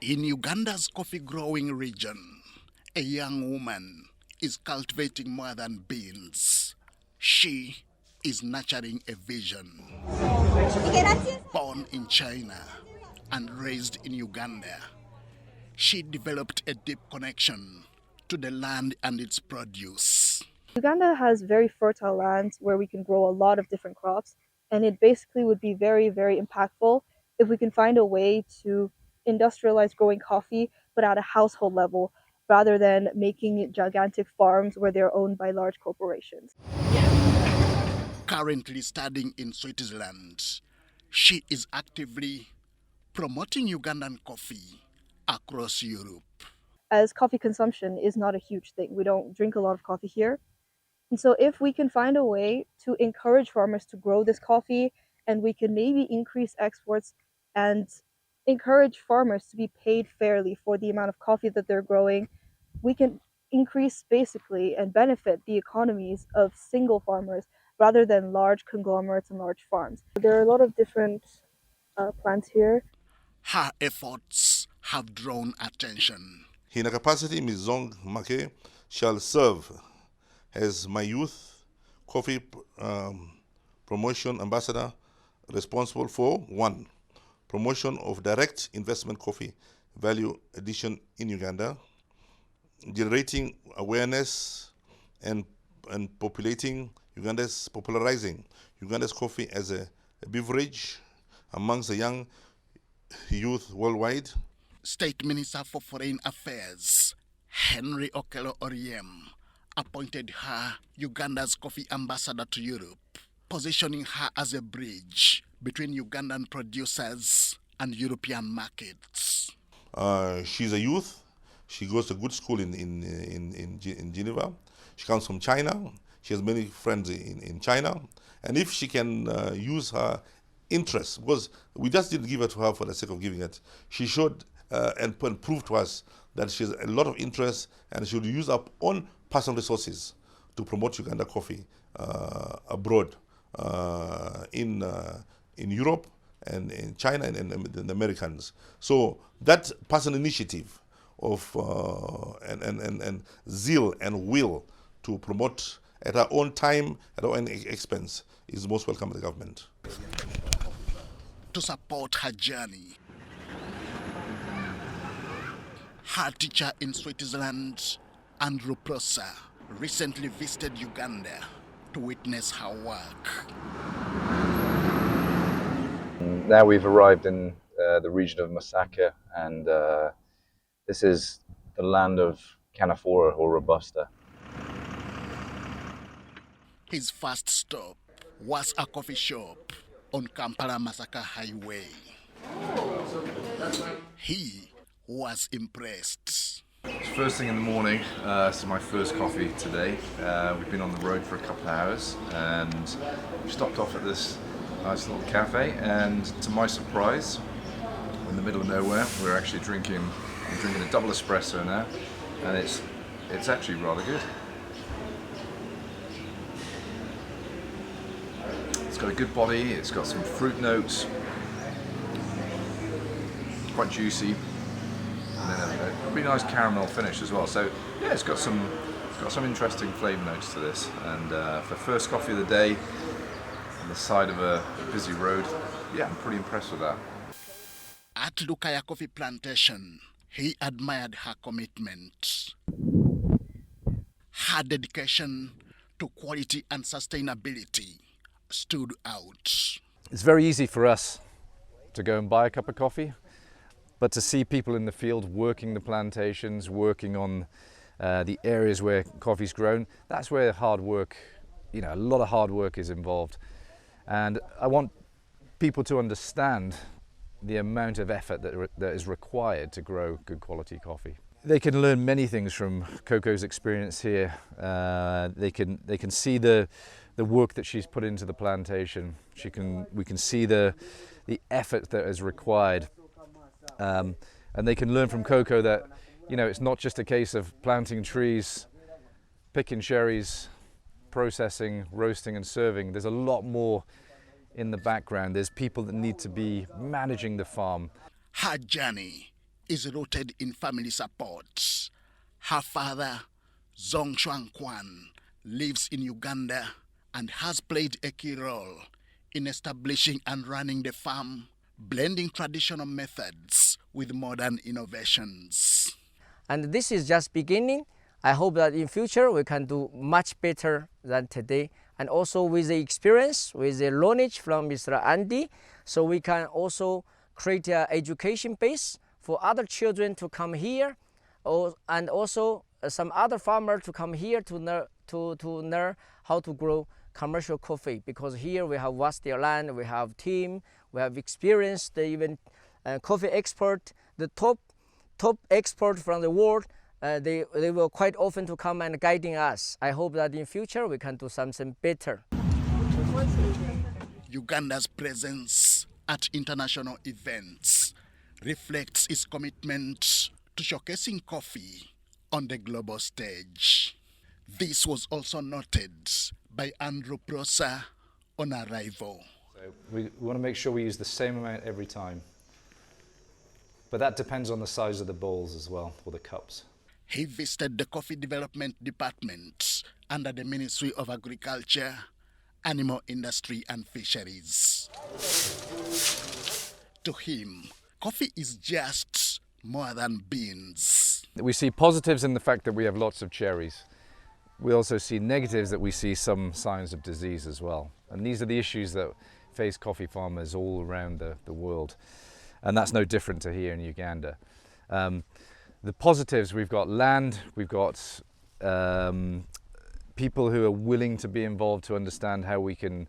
In Uganda's coffee growing region, a young woman is cultivating more than beans. She is nurturing a vision. Born in China and raised in Uganda, she developed a deep connection to the land and its produce. Uganda has very fertile lands where we can grow a lot of different crops, and it basically would be very, very impactful if we can find a way to industrialize growing coffee, but at a household level, rather than making gigantic farms where they're owned by large corporations. Currently studying in Switzerland, she is actively promoting Ugandan coffee across Europe. As coffee consumption is not a huge thing, we don't drink a lot of coffee here. And so if we can find a way to encourage farmers to grow this coffee, and we can maybe increase exports and encourage farmers to be paid fairly for the amount of coffee that they're growing, we can increase basically and benefit the economies of single farmers rather than large conglomerates and large farms. There are a lot of different plants here. Her efforts have drawn attention. In a capacity, Ms. Zhong Manke shall serve as my youth coffee promotion ambassador, responsible for 1. Promotion of direct investment coffee value addition in Uganda, generating awareness and popularizing Uganda's coffee as a beverage amongst the young youth worldwide. State Minister for Foreign Affairs, Henry Okello Oryem, appointed her Uganda's coffee ambassador to Europe, positioning her as a bridge between Ugandan producers and European markets. She's a youth. She goes to good school in Geneva. She comes from China. She has many friends in China. And if she can use her interest, because we just didn't give it to her for the sake of giving it, she should and prove to us that she has a lot of interest, and she should use her own personal resources to promote Uganda coffee abroad in Europe and in China and the Americans. So that personal initiative of and zeal and will to promote at our own time, at our own expense, is most welcome by the government. To support her journey, her teacher in Switzerland, Andrew Prosser, recently visited Uganda to witness her work. Now we've arrived in the region of Masaka, and this is the land of Canafora or Robusta. His first stop was a coffee shop on Kampala-Masaka Highway. He was impressed. It's first thing in the morning, this is my first coffee today. We've been on the road for a couple of hours and we stopped off at this nice little cafe, and to my surprise, in the middle of nowhere, we're actually I'm drinking a double espresso now, and it's actually rather good. It's got a good body, it's got some fruit notes, quite juicy, and then a really nice caramel finish as well. So yeah, it's got some interesting flavour notes to this. And for first coffee of the day, on the side of a busy road, yeah, I'm pretty impressed with that. At Lukaya Coffee Plantation, he admired her commitment. Her dedication to quality and sustainability stood out. It's very easy for us to go and buy a cup of coffee, but to see people in the field working the plantations, working on the areas where coffee's grown, that's where hard work, a lot of hard work is involved. And I want people to understand the amount of effort that is required to grow good quality coffee. They can learn many things from Coco's experience here. They can see the work that she's put into the plantation. We can see the effort that is required, and they can learn from Coco that it's not just a case of planting trees, picking cherries, processing, roasting and serving. There's a lot more in the background. There's people that need to be managing the farm. Her journey is rooted in family support. Her father, Zhong Manke, lives in Uganda and has played a key role in establishing and running the farm, blending traditional methods with modern innovations. And this is just beginning. I hope that in future we can do much better than today. And also with the experience, with the knowledge from Mr. Andy, so we can also create an education base for other children to come here, and also some other farmers to come here to learn how to grow commercial coffee, because here we have vast land, we have team, we have experience, even coffee export, the top export from the world. They will quite often to come and guiding us. I hope that in future we can do something better. Uganda's presence at international events reflects its commitment to showcasing coffee on the global stage. This was also noted by Andrew Prosser on arrival. So we want to make sure we use the same amount every time. But that depends on the size of the bowls as well, or the cups. He visited the Coffee Development Department under the Ministry of Agriculture, Animal Industry and Fisheries. To him, coffee is just more than beans. We see positives in the fact that we have lots of cherries. We also see negatives, that we see some signs of disease as well. And these are the issues that face coffee farmers all around the world. And that's no different to here in Uganda. The positives, we've got land, we've got people who are willing to be involved to understand how we can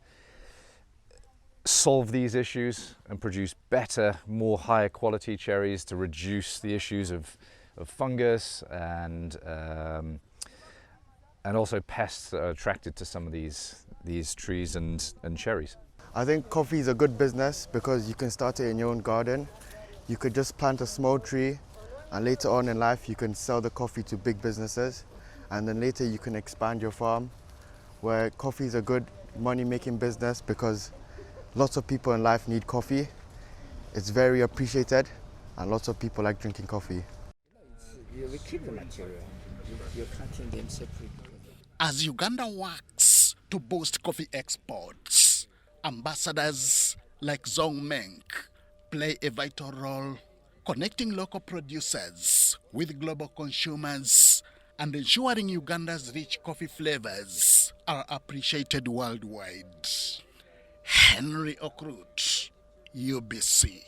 solve these issues and produce better, more higher quality cherries to reduce the issues of fungus and also pests that are attracted to some of these trees and cherries. I think coffee is a good business because you can start it in your own garden. You could just plant a small tree, and later on in life you can sell the coffee to big businesses, and then later you can expand your farm, where coffee is a good money-making business because lots of people in life need coffee. It's very appreciated and lots of people like drinking coffee. We keep the material. You're cutting them separately. As Uganda works to boost coffee exports, ambassadors like Zhong Manke play a vital role connecting local producers with global consumers and ensuring Uganda's rich coffee flavors are appreciated worldwide. Henry Okrut, UBC.